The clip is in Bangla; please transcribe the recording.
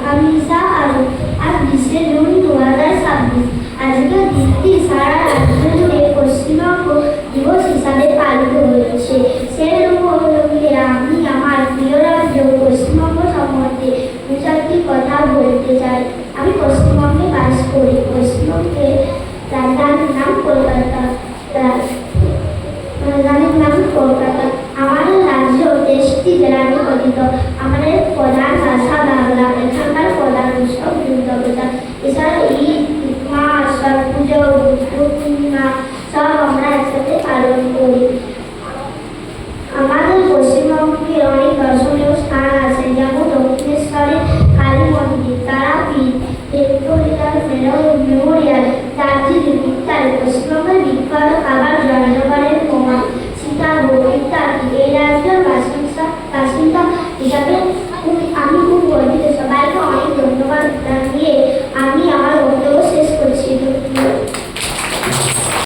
আমি ঈসা আরু। আজ 20শে জুন 2026। আজকের দিনটি সারা রাজ্য জুড়ে পশ্চিমবঙ্গ দিবস হিসাবে পালিত হয়েছে। সেই উপলক্ষে আমি আমার প্রিয় রাজ্য পশ্চিমবঙ্গ সম্বন্ধে দু চারটি কথা বলতে চাই। আমি পশ্চিমবঙ্গে বাস করি। পশ্চিমবঙ্গে রাজধানীর নাম কলকাতা। রাজধানীর নাম কলকাতা। আমাদের রাজ্য 23টি জেলা নিয়ে গঠিত। আমাদের প্রধান ভাষা বাংলা। এখানকার প্রধান উৎসব দুর্গাপূজা। এছাড়া ঈদ, মাস, ছট পুজো, বুদ্ধ পূর্ণিমা সব আমরা একসাথে পালন করি। আমাদের পশ্চিমবঙ্গে অনেক দর্শনীয় স্থান আছে, যেমন দক্ষিণেশ্বরের কালী মন্দির, তারাপীঠ, ভিক্টোরিয়া মেমোরিয়াল, দার্জিলিং ইত্যাদি। পশ্চিমবঙ্গের